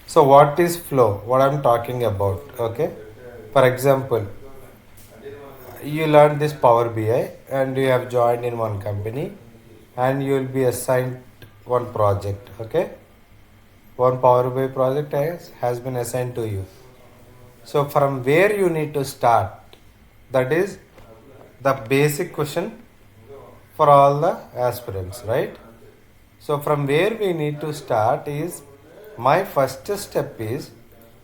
So what is flow? What I'm talking about, okay? For example, you learned this Power BI and you have joined in one company and you will be assigned one project, okay? One Power BI project has been assigned to you. So from where you need to start? That is the basic question for all the aspirants, right? So from where we need to start is my first step is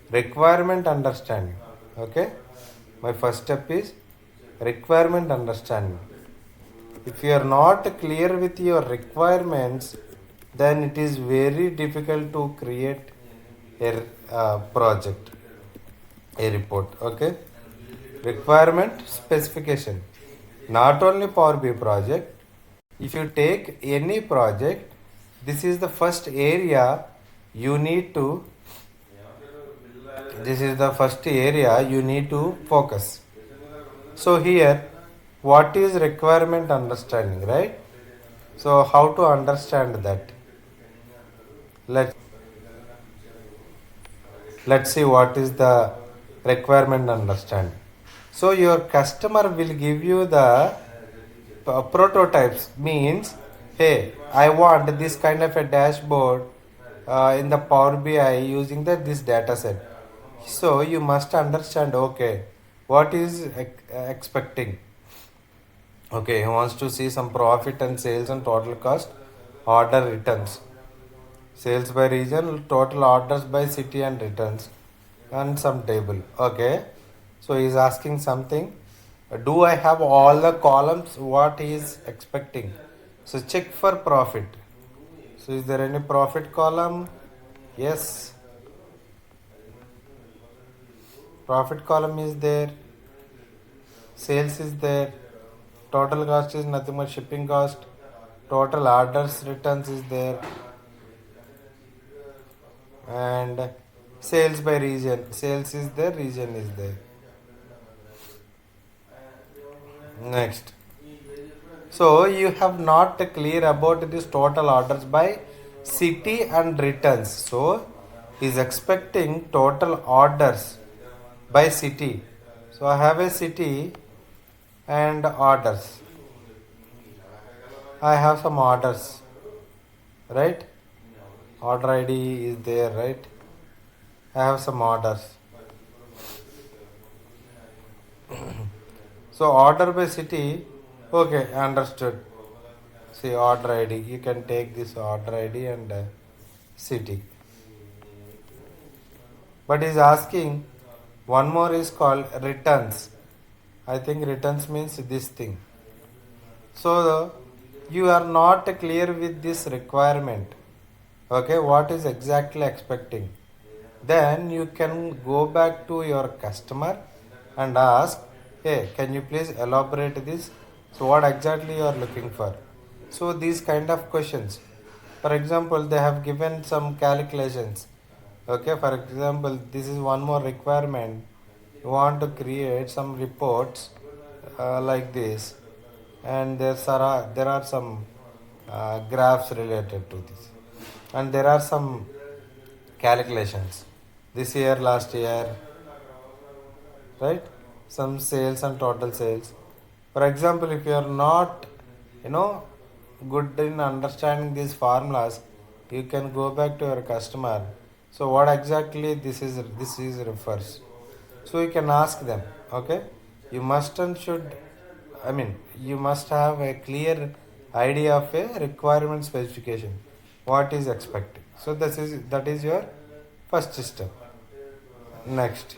requirement understanding. Okay? My first step is requirement understanding. If you are not clear with your requirements, then it is very difficult to create a project, a report. Okay? Requirement specification. Not only Power BI project, if you take any project, this is the first area you need to this is the first area you need to focus. So here, what is requirement understanding, right? So how to understand that? Let let's see what is the requirement understanding. So your customer will give you the prototypes, means hey, I want this kind of a dashboard in the Power BI using this data set. So you must understand, okay, what is expecting. Okay, he wants to see some profit and sales and total cost, order returns, sales by region, total orders by city and returns, and some table. Okay, so he is asking something. Do I have all the columns what he is expecting? So check for profit. So is there any profit column? Yes, profit column is there. Sales is there. Total cost is nothing but shipping cost. Total orders returns is there. And sales by region. Sales is there, region is there. Next. So you have not clear about this total orders by city and returns. So he is expecting total orders by city. So I have a city and orders. I have some orders, right? Order ID is there, right? I have some orders. So order by city, okay, understood. See order ID, you can take this order ID and city. But he's asking one more is called returns. I think returns means this thing. So you are not clear with this requirement. Okay, what is exactly expecting? Then you can go back to your customer and ask, hey, can you please elaborate this? So what exactly you are looking for? So these kind of questions. For example, they have given some calculations. Okay, for example, this is one more requirement. You want to create some reports like this, and there are some graphs related to this, and there are some calculations. This year, last year, right? Some sales and total sales. For example, if you are not, you know, good in understanding these formulas, you can go back to your customer. So what exactly this is refers. So you can ask them. Okay, you must and should. I mean, you must have a clear idea of a requirement specification. What is expected. So that is your first step. Next.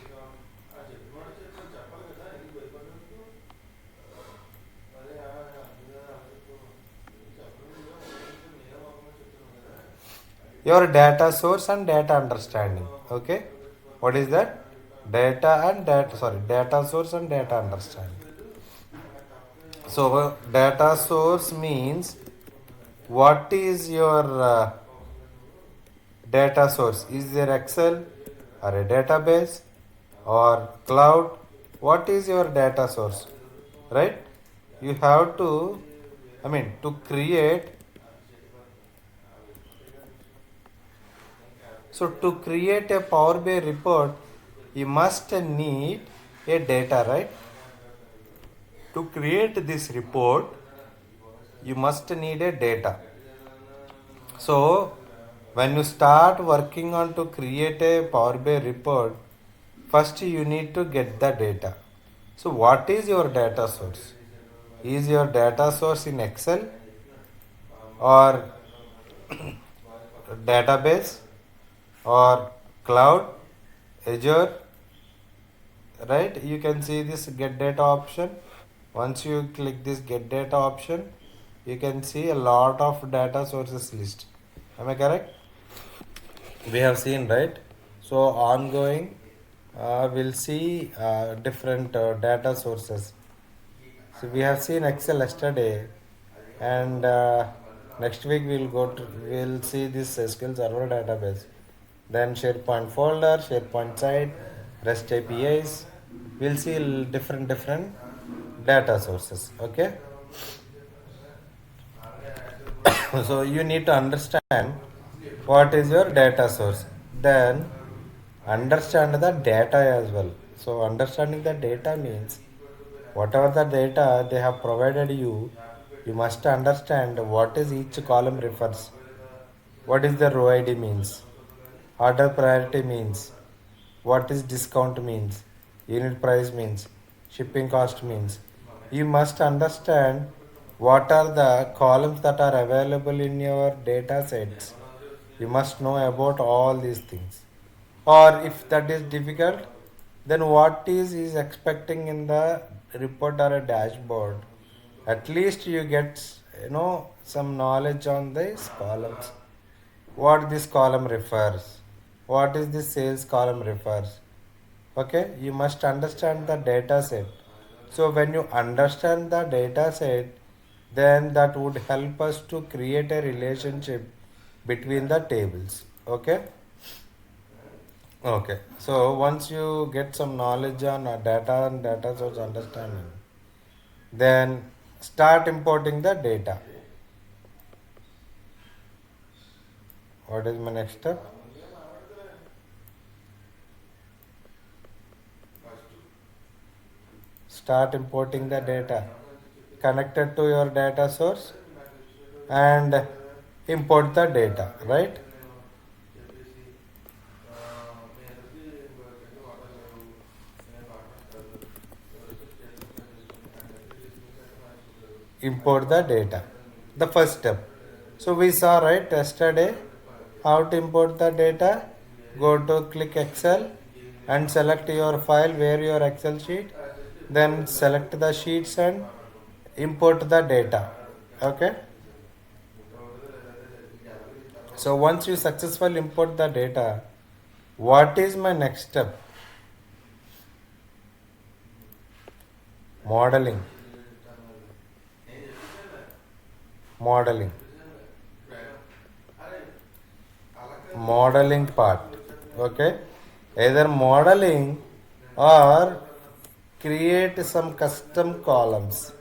Your data source and data understanding. Okay, what is that? Data source and data understanding. So data source means what is your data source? Is there Excel or a database or cloud? What is your data source? Right, you have to, to create. So to create a Power BI report, you must need a data, right? To create this report, you must need a data. So when you start working on to create a Power BI report, first you need to get the data. So what is your data source? Is your data source in Excel or database or cloud, Azure, right? You can see this get data option. Once you click this get data option, you can see a lot of data sources list. Am I correct? We have seen, right? So ongoing, we'll see different data sources. So we have seen Excel yesterday, and next week we'll see this SQL Server database. Then SharePoint folder, SharePoint site, REST APIs. We'll see different data sources. Okay. So you need to understand what is your data source. Then understand the data as well. So understanding the data means whatever the data they have provided you, you must understand what is each column refers. What is the row ID means? Order priority means? What is discount means? Unit price means? Shipping cost means? You must understand what are the columns that are available in your data sets. You must know about all these things. Or if that is difficult, then what is expecting in the report or a dashboard. At least you get some knowledge on these columns. What this column refers. What is this sales column refers. Okay, you must understand the data set. So when you understand the data set, then that would help us to create a relationship between the tables. Okay. Okay. So once you get some knowledge on data and data source understanding, then start importing the data. What is my next step? Start importing the data connected to your data source and import the data, right? Import the data. The first step. So we saw right yesterday how to import the data. Go to click Excel and select your file where your Excel sheet. Then select the sheets and import the data. Okay. So once you successfully import the data, what is my next step? Modeling. Modeling. Modeling part. Okay. Either modeling or create some custom columns.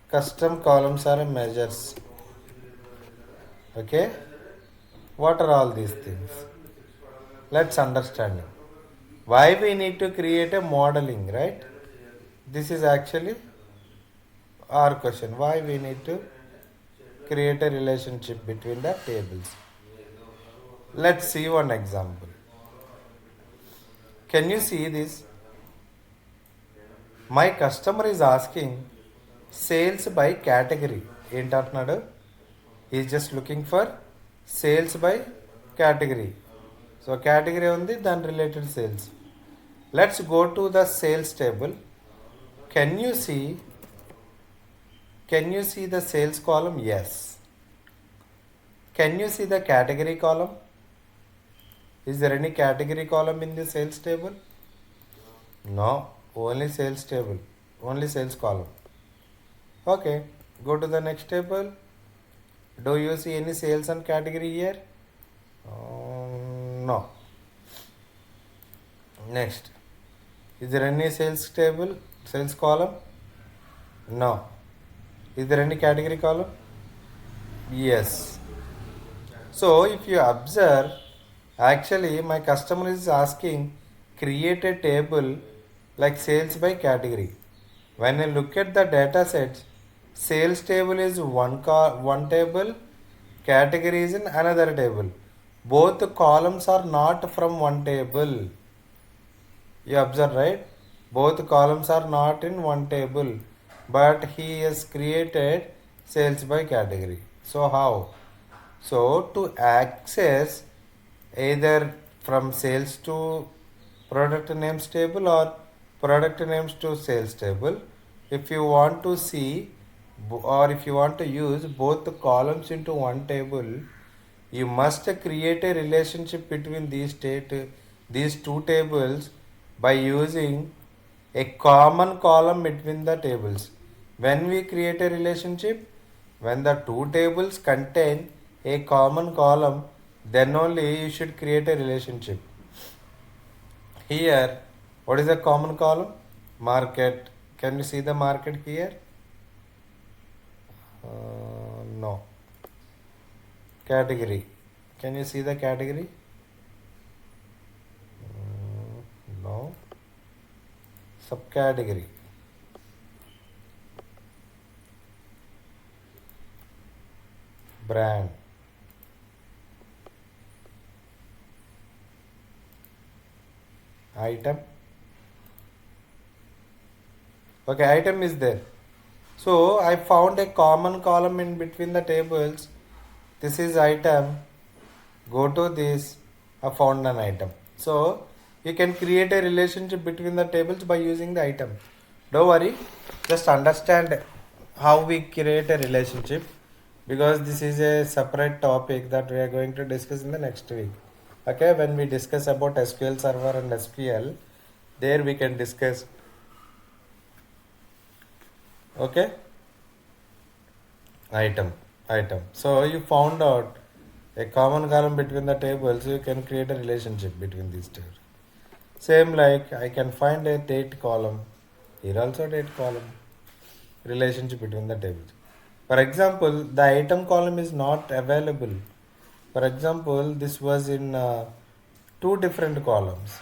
Custom columns are measures. Okay. What are all these things? Let's understand it. Why we need to create a modeling, right? This is actually our question. Why we need to create a relationship between the tables. Let's see one example. Can you see this? My customer is asking sales by category. ఏంటంటున్నాడు? He's just looking for sales by category. So category ఉంది దాని related sales. Let's go to the sales table. Can you see the sales column? Yes. Can you see the category column? Is there any category column in the sales table? No, only sales table, only sales column. Okay, go to the next table. Do you see any sales and category here? No. Next, is there any sales table, sales column? No. Is there any category column? Yes. So if you observe, actually my customer is asking create a table like sales by category. When I look at the data sets, sales table is one table, category is in another table. Both columns are not from one table. You observe, right? Both columns are not in one table, but he has created sales by category. So how? So to access either from sales to product names table or product names to sales table, if you want to see or if you want to use both the columns into one table, you must create a relationship between these two tables by using a common column between the tables. When we create a relationship, when the two tables contain a common column, then only you should create a relationship. Here, what is a common column? Market. Can you see the market here? No. Category. Can you see the category? No. Subcategory. Brand. Item. Okay, item is there. So I found a common column in between the tables. This is item. Go to this. I found an item. So you can create a relationship between the tables by using the item. Don't worry. Just understand how we create a relationship, because this is a separate topic that we are going to discuss in the next week. Okay, when we discuss about SQL Server and SQL, there we can discuss. Okay, item. So you found out a common column between the tables, you can create a relationship between these two. Same like I can find a date column. Here also date column. Relationship between the tables. For example, the item column is not available. For example, this was in two different columns.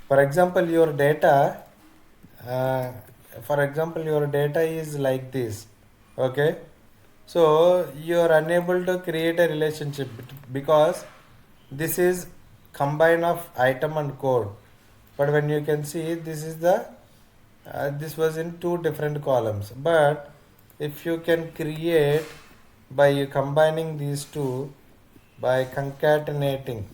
For example, your data, uh, your data is like this. Okay, so you are unable to create a relationship because this is combine of item and code. But when you can see, this is the this was in two different columns. But if you can create by combining these two, by concatenating.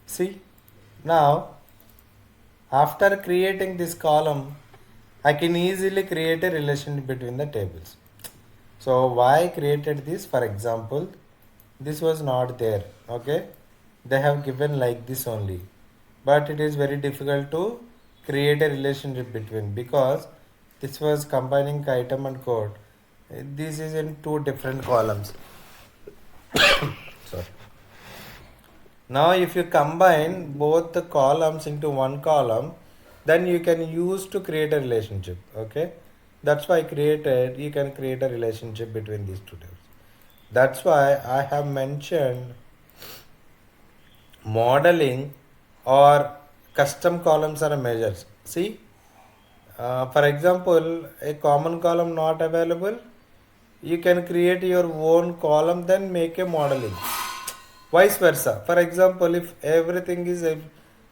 See, now after creating this column, I can easily create a relation between the tables. So why I created this? For example, this was not there. Okay, they have given like this only, but it is very difficult to create a relationship between, because this was combining item and code. This is in two different columns. Sorry. Now, if you combine both the columns into one column, then you can use to create a relationship. Okay, that's why I created. You can create a relationship between these two tables. That's why I have mentioned modeling or custom columns are measures. See, for example, a common column not available, you can create your own column, then make a modeling. Vice versa. For example, if everything is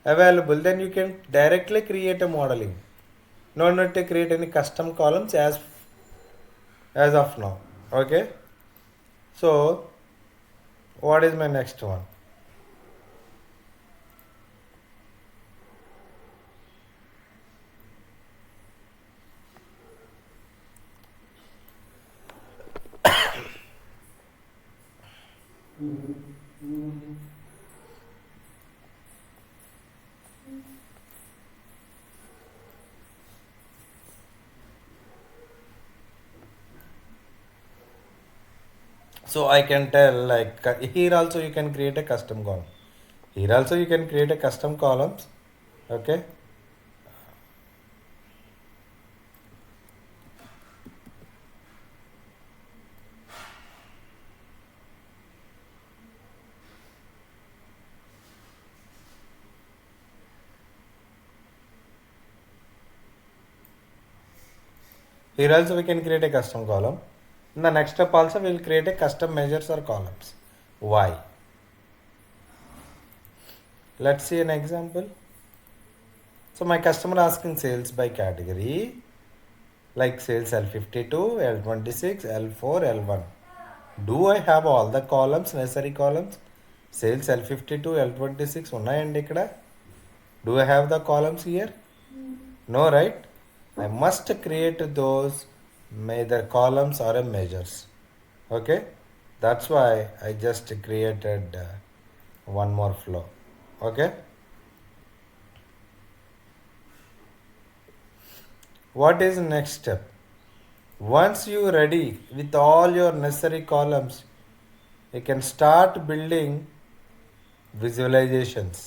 available, then you can directly create a modeling. No need to create any custom columns as of now. Okay. So, what is my next one? So I can tell like here also you can create a custom column, here also you can create a custom columns. Okay, here also we can create a custom column. In the next step also we will create a custom measures or columns. Why? Let's see an example. So my customer asking sales by category, like sales L52, L26, L4, L1. Do I have all the columns, necessary columns? Sales L52, L26 ఉన్నాయండి ఇక్కడ. Do I have the columns here? No, right? I must create those either columns or a measures. Okay, that's why I just created one more flow. Okay, what is the next step? Once you ready with all your necessary columns, you can start building visualizations.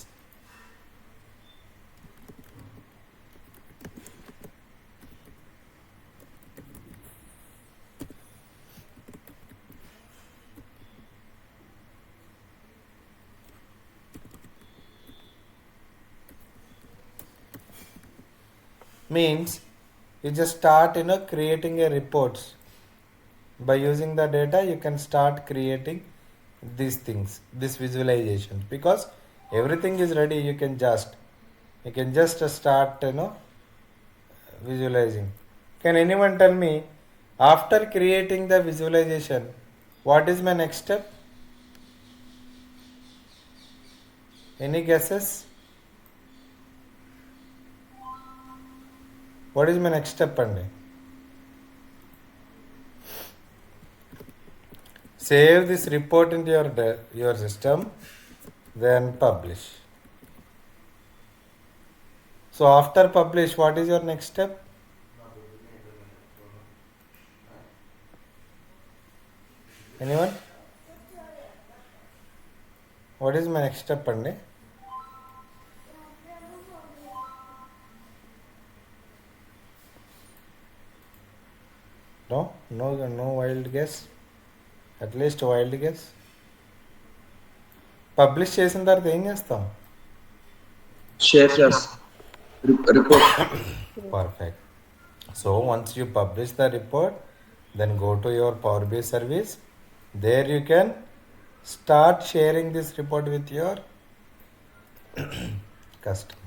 Means you just start creating a reports. By using the data you can start creating these things, this visualization, because everything is ready. You can just start visualizing. Can anyone tell me, after creating the visualization, what is my next step? Any guesses? What is my next step andi? Save this report into your system, then publish. So after publish, what is your next step? Anyone? What is my next step andi? No wild guess. At least wild guess. Publish చేసిన తర్వాత ఏం చేస్తాం? Share చేస్తాం report. Perfect. So once you publish the report, then go to your Power BI service. There you can start sharing this report with your customer.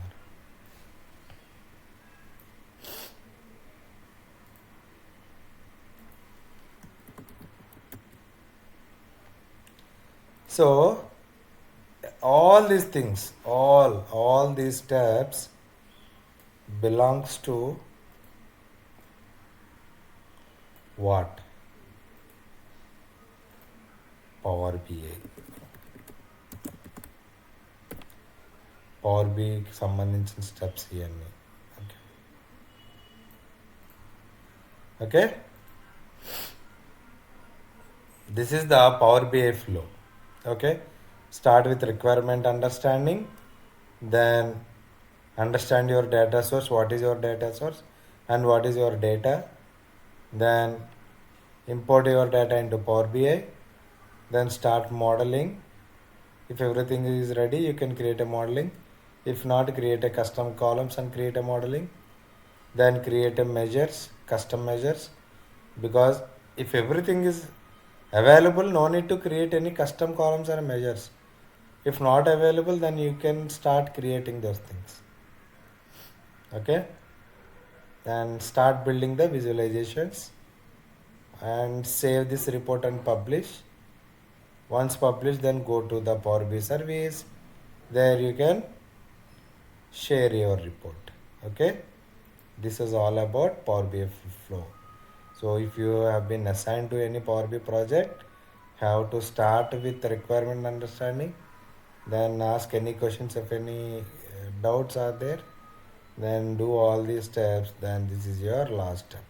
So all these things, all these steps belongs to what? Power BI. Power బికి సంబంధించిన steps ఇవన్నీ. Okay okay this is the power BI flow. Okay, start with requirement understanding, then understand your data source, what is your data source and what is your data, then import your data into Power BI, then start modeling. If everything is ready, you can create a modeling. If not, create a custom columns and create a modeling, then create a measures, custom measures, because if everything is available, no need to create any custom columns or measures. If not available, then you can start creating those things. Okay, and start building the visualizations and save this report and publish. Once published, then go to the Power BI service. There you can share your report. Okay, this is all about Power BI flow. So if you have been assigned to any Power BI project, have to start with requirement understanding, then ask any questions if any doubts are there, then do all these steps, then this is your last step.